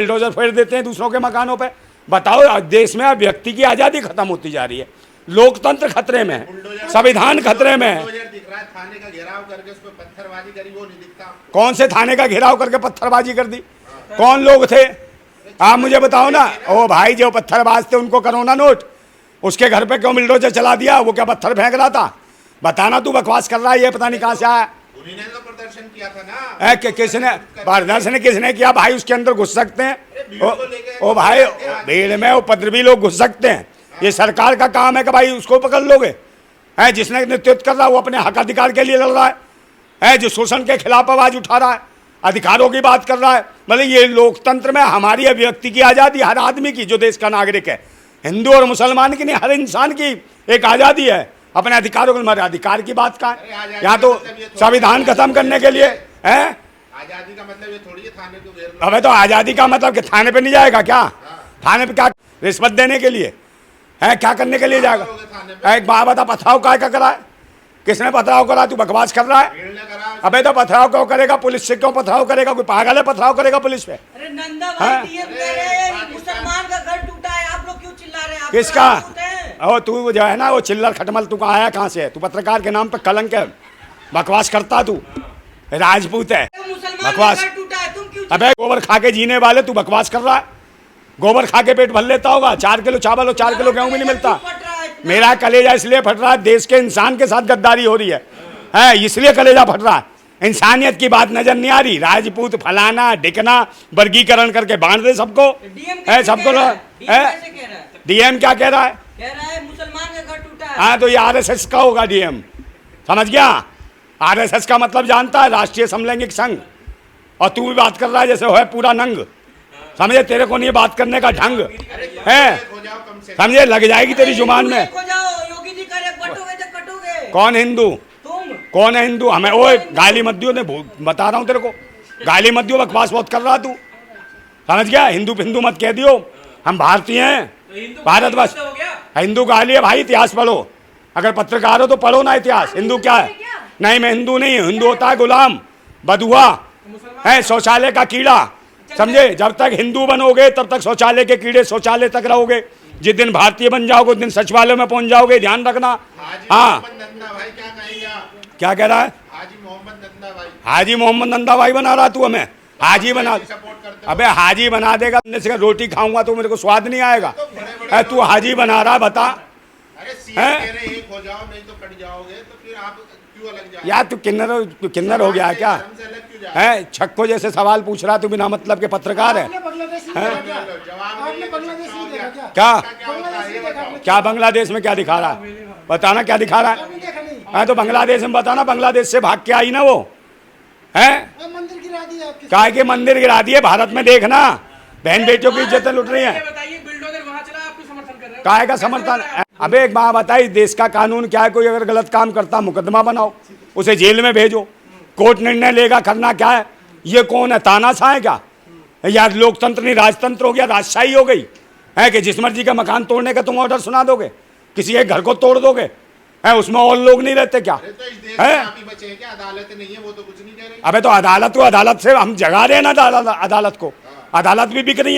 Bulldozer फेर देते हैं दूसरों के मकानों पे। बताओ, देश में व्यक्ति की आज़ादी खत्म होती जा रही है, लोकतंत्र खतरे में है, संविधान खतरे में है। थाने का घेराव करके उस पर पत्थरबाजी करी, वो नहीं दिखता। कौन से थाने का घेराव करके पत्थरबाजी कर दी? कौन लोग थे आप मुझे बताओ ना। ओ भाई, जो पत्थरबाज थे उनको कोरोना नोट, उसके घर पे क्यों बुलडोजर चला दिया? वो क्या पत्थर फेंक रहा था? बताना, तू बकवास कर रहा है, ये पता नहीं कहाँ से आया। उन्हीं ने तो प्रदर्शन किया था ना। किसने प्रदर्शन किसने किया भाई? उसके अंदर घुस सकते हैं ओ भाई, भीड़ में उपद्रवी लोग घुस सकते हैं। ये सरकार का काम है कि भाई उसको पकड़ लोगे? है जिसने नेतृत्व कर रहा है वो अपने हक अधिकार के लिए लड़ रहा है जो शोषण के खिलाफ आवाज उठा रहा है, अधिकारों की बात कर रहा है। मतलब ये लोकतंत्र में हमारी अभिव्यक्ति की आज़ादी, हर आदमी की जो देश का नागरिक है, हिंदू और मुसलमान की नहीं, हर इंसान की एक आज़ादी है अपने अधिकारों को। हमारे अधिकार की बात का है, यहाँ तो संविधान खत्म करने के लिए है। आजादी का मतलब ये थोड़ी है थाने को घेर। अबे तो आज़ादी का मतलब कि थाने पे नहीं जाएगा क्या? थाने पे क्या रिश्वत देने के लिए है? क्या करने के लिए जाएगा? एक बात बता, पथराव काय का करा है? किसने पथराव करा? तू बकवास कर रहा है। अबे तो पथराव क्यों करेगा? पुलिस से क्यों पथराव करेगा? कोई पागल है पथराव करेगा पुलिस पे? अरे नंदा भाई, डीएम कह रहे हैं मुसलमान का घर टूटा है, आप लोग क्यों चिल्ला रहे हैं? किसका? ओ तू जो है ना, वो चिल्लर खटमल, तू कहाँ आया, कहाँ से है? तू पत्रकार के नाम पे कलंक है, बकवास करता तू, राजपूत है, बकवास। अबे गोबर खा के जीने वाले, तू बकवास कर रहा है। गोबर खा के पेट भर लेता होगा, 4 किलो चावल और 4 किलो गेहूं भी नहीं मिलता। मेरा कलेजा इसलिए फट रहा है, देश के इंसान के साथ गद्दारी हो रही है इसलिए कलेजा फट रहा है। इंसानियत की बात नजर नहीं आ रही। राजपूत फलाना ढिकना वर्गीकरण करके बांध दे सबको, है सबको। डीएम क्या कह रहा है? मुसलमान का घर टूटा है। हाँ, तो ये आरएसएस का होगा डीएम, समझ गया? आरएसएस का मतलब जानता है? राष्ट्रीय समलैंगिक संघ। और तू भी बात कर रहा है जैसे है पूरा नंग, समझे? तेरे को नहीं बात करने का ढंग है, समझे? लग जाएगी तेरी जुबान में। योगी जी करे बटोगे तो कटोगे। कौन हिंदू? तुम। कौन है हिंदू? हमें ओए गाली मत दियो, ने बता रहा हूँ तेरे को, गाली मत दियो, बकवास बहुत कर रहा तू, समझ गया? हिंदू हिंदू मत कह दियो, हम भारतीय हैं, भारतवर्ष। हिंदू गाली है भाई, इतिहास पढ़ो, अगर पत्रकार हो तो पढ़ो ना इतिहास। हिंदू क्या है? नहीं, मैं हिंदू नहीं हूँ। हिंदू होता है गुलाम, बदुआ है, शौचालय का कीड़ा, समझे? जब तक हिंदू बनोगे तब तक शौचालय के कीड़े शौचालय तक रहोगे। जिस दिन भारतीय बन जाओगे उस दिन सचिवालय में पहुंच जाओगे, ध्यान रखना। हाँ, क्या कह रहा है? हाजी मोहम्मद नंदा भाई बना रहा तू हमें? हाजी बना, अबे हाजी बना देगा, रोटी खाऊंगा तो मेरे को स्वाद नहीं आएगा। तू हाजी बना रहा, बता। यार तू किन्नर हो गया क्या है? छक्को जैसे सवाल पूछ रहा, तू बिना मतलब के पत्रकार है? क्या बांग्लादेश में क्या दिखा रहा है? बताना क्या दिखा रहा है? तो बांग्लादेश में बताना, बांग्लादेश से भाग के आई ना वो, है? काय के मंदिर गिरा दिए? भारत में देखना, बहन बेटियों की इज्जतें लुट रही है। काय का समर्थन? अबे एक बात बताई, देश का कानून क्या है? कोई अगर गलत काम करता मुकदमा बनाओ, उसे जेल में भेजो, कोर्ट निर्णय लेगा, करना क्या है? ये कौन है? तानाशाह है क्या? यार लोकतंत्र नहीं राजतंत्र हो गया, राजशाही हो गई है कि जिस मर्जी का मकान तोड़ने का तुम ऑर्डर सुना दोगे, किसी एक घर को तोड़ दोगे, है उसमें और लोग नहीं रहते क्या? है अदालत नहीं है, वो तो कुछ नहीं कह रही। अबे तो अदालत से हम जगा रहे हैं ना अदालत को, अदालत भी बिक रही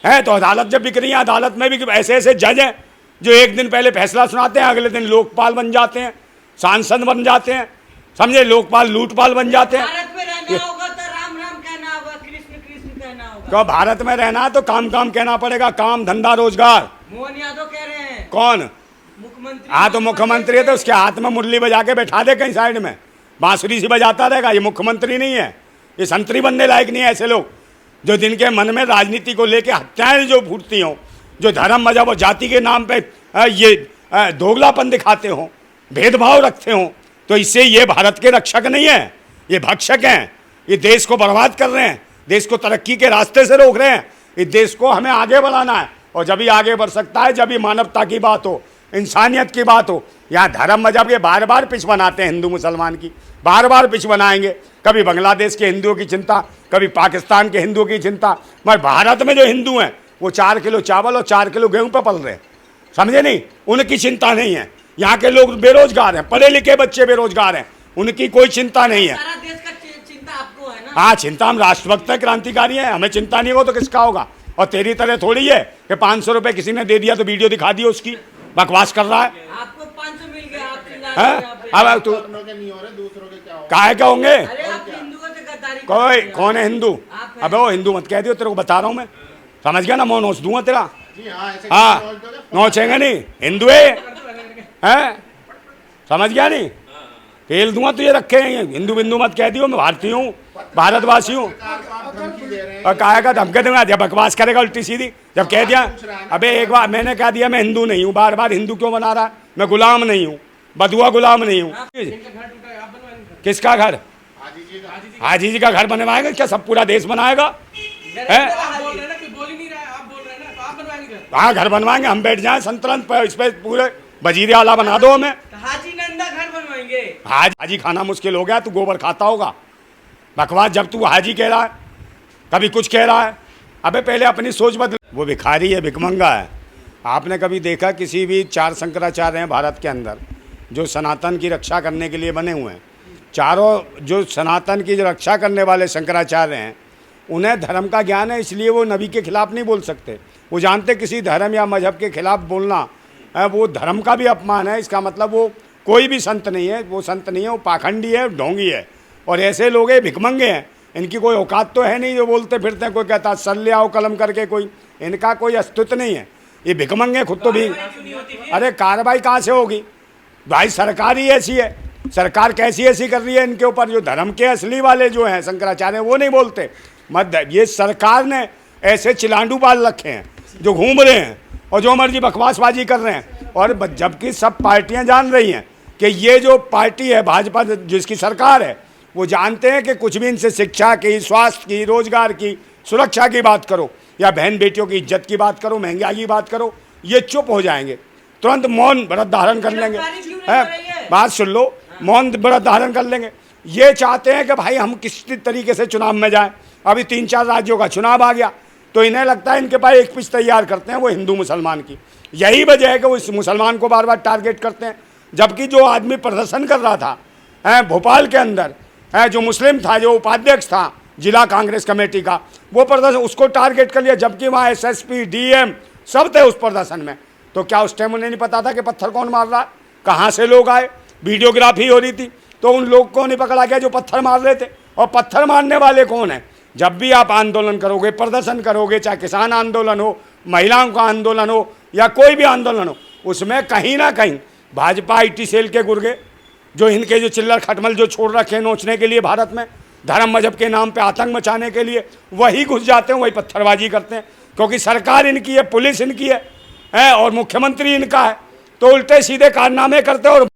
है तो अदालत जब बिक रही है, अदालत में भी ऐसे ऐसे जज हैं जो एक दिन पहले फैसला सुनाते हैं, अगले दिन लोकपाल बन जाते हैं, सांसद बन जाते हैं, समझे? लोकपाल लूटपाल बन जाते हैं। भारत में रहना होगा तो राम राम कहना होगा, कृष्ण कृष्ण कहना होगा। क्यों? भारत में रहना है तो काम काम कहना पड़ेगा, काम धंधा रोजगार। मोहन यादव कह रहे हैं। कौन? मुख्यमंत्री। हाँ, तो मुख्यमंत्री है तो उसके हाथ में मुरली बजा के बैठा दे कहीं साइड में, बांसुरी सी बजाता रहेगा। ये मुख्यमंत्री नहीं है, ये संतरी बनने लायक नहीं है। ऐसे लोग जो जिनके मन में राजनीति को लेके हत्याएं जो फूटती हों, जो धर्म मजहब और जाति के नाम पे ये दोगलापन दिखाते हों, भेदभाव रखते हों, तो इससे ये भारत के रक्षक नहीं है, ये भक्षक हैं। ये देश को बर्बाद कर रहे हैं, देश को तरक्की के रास्ते से रोक रहे हैं। इस देश को हमें आगे बढ़ाना है, और जब ही आगे बढ़ सकता है जब ही मानवता की बात हो, इंसानियत की बात हो। यहाँ धर्म मजहब के बार बार पिच बनाते हैं, हिंदू मुसलमान की बार बार पिच बनाएंगे। कभी बांग्लादेश के हिंदुओं की चिंता, कभी पाकिस्तान के हिंदुओं की चिंता, मगर भारत में जो हिंदू हैं वो 4 किलो चावल और 4 किलो गेहूं पे पल रहे हैं, समझे नहीं? उनकी चिंता नहीं है। यहाँ के लोग बेरोजगार हैं, पढ़े लिखे बच्चे बेरोजगार हैं, उनकी कोई चिंता नहीं है। सारा देश का चिंता आपको है ना? हाँ, चिंता हम राष्ट्रभक्त है, क्रांतिकारी है, हमें चिंता नहीं हो तो किसका होगा। और तेरी तरह थोड़ी है कि 500 रुपए किसी ने दे दिया तो वीडियो दिखा दी उसकी, बकवास कर रहा है। आपको 500 मिल गया, आप चिल्ला हैं? रहे हैं यहाँ पे। अब तू अपनों के नहीं हो रहे, दूसरों के क्या हो। काहे के होंगे? अरे आप हिंदुओं से गद्दारी कोई करते हैं। कौन है हिंदू? आप हैं। अबे वो हिंदू मत कह दियो, तेरे को बता रहा हूँ मैं, समझ गया ना? मैं नोच दूंगा तेरा। जी हाँ, ऐसे हाँ, बोल दोगे, नोचेंगे नहीं, हिंदू है, समझ गया नहीं? फेल दूंगा तुझे रखे हैं, हिंदू बिंदु मत कह दियो, मैं भारतीय हूँ, भारतवासी हूँ। सरकार को आप धमकी दे रहे हैं। और काहे का धमके दूंगा? जब बकवास करेगा उल्टी सीधी, जब कह दिया अबे एक बार मैंने कह दिया मैं हिंदू नहीं हूँ, बार बार हिंदू क्यों बना रहा है? मैं गुलाम नहीं हूँ, बदुआ गुलाम नहीं हूँ। किसका घर? हाजी जी का हाजी जी का घर बनवाएगा क्या? सब पूरा देश बनाएगा? है? आप बोल रहे हैं ना, कोई बोल ही नहीं रहा है, आप बोल रहे हैं ना, तो आप बनवाएंगे घर। हाँ, घर बनवाएंगे, हम बैठ जाए संतुलन पर, इस पे पूरे वजीर आला बना दो हमें। हाजी नंदा घर बनवाएंगे। हाजी खाना मुश्किल हो गया, तू गोबर खाता होगा। बकवास, जब तू हाजी कह रहा है, कभी कुछ कह रहा है। अबे पहले अपनी सोच बदल। वो भिखारी है, भिखमंगा है। आपने कभी देखा किसी भी 4 शंकराचार्य हैं भारत के अंदर जो सनातन की रक्षा करने के लिए बने हुए हैं? चारों जो सनातन की जो रक्षा करने वाले शंकराचार्य हैं, उन्हें धर्म का ज्ञान है, इसलिए वो नबी के खिलाफ नहीं बोल सकते। वो जानते किसी धर्म या मजहब के खिलाफ बोलना वो धर्म का भी अपमान है। इसका मतलब वो कोई भी संत नहीं है, वो संत नहीं है, वो पाखंडी है, ढोंगी है। और ऐसे लोग ये भिखमंगे हैं, इनकी कोई औकात तो है नहीं जो बोलते फिरते हैं। कोई कहता सर ले आओ कलम करके, कोई इनका कोई अस्तित्व नहीं है। ये भिखमंगे खुद तो भी। अरे कार्रवाई कहाँ से होगी भाई? सरकार ही ऐसी है। सरकार कैसी ऐसी कर रही है इनके ऊपर? जो धर्म के असली वाले जो हैं शंकराचार्य, वो नहीं बोलते। ये सरकार ने ऐसे चिलांडू बाल रखे हैं जो घूम रहे हैं और जो मर्जी बकवासबाजी कर रहे हैं। और जबकि सब पार्टियां जान रही हैं कि ये जो पार्टी है भाजपा, जिसकी सरकार है, वो जानते हैं कि कुछ भी इनसे शिक्षा की, स्वास्थ्य की, रोजगार की, सुरक्षा की बात करो या बहन बेटियों की इज्जत की बात करो, महंगाई की बात करो, ये चुप हो जाएंगे, तुरंत मौन व्रत धारण कर लेंगे। बात सुन लो, मौन व्रत धारण कर लेंगे। ये चाहते हैं कि भाई हम किस तरीके से चुनाव में जाएं। अभी 3-4 राज्यों का चुनाव आ गया तो इन्हें लगता है इनके पास एक पिच तैयार करते हैं वो हिंदू मुसलमान की। यही वजह है कि वो इस मुसलमान को बार बार टारगेट करते हैं। जबकि जो आदमी प्रदर्शन कर रहा था भोपाल के अंदर, जो मुस्लिम था, जो उपाध्यक्ष था जिला कांग्रेस कमेटी का, वो प्रदर्शन, उसको टारगेट कर लिया। जबकि वहाँ SSP, DM सब थे उस प्रदर्शन में। तो क्या उस टाइम उन्हें नहीं पता था कि पत्थर कौन मार रहा है, कहाँ से लोग आए? वीडियोग्राफी हो रही थी तो उन लोग को नहीं पकड़ा गया जो पत्थर मार रहे थे। और पत्थर मारने वाले कौन है? जब भी आप आंदोलन करोगे, प्रदर्शन करोगे, चाहे किसान आंदोलन हो, महिलाओं का आंदोलन हो या कोई भी आंदोलन हो, उसमें कहीं ना कहीं भाजपा IT सेल के गुर्गे, जो इनके जो चिल्लर खटमल जो छोड़ रखे हैं नोचने के लिए भारत में, धर्म मजहब के नाम पे आतंक मचाने के लिए, वही घुस जाते हैं, वही पत्थरबाजी करते हैं। क्योंकि सरकार इनकी है, पुलिस इनकी है और मुख्यमंत्री इनका है, तो उल्टे सीधे कारनामे करते हैं और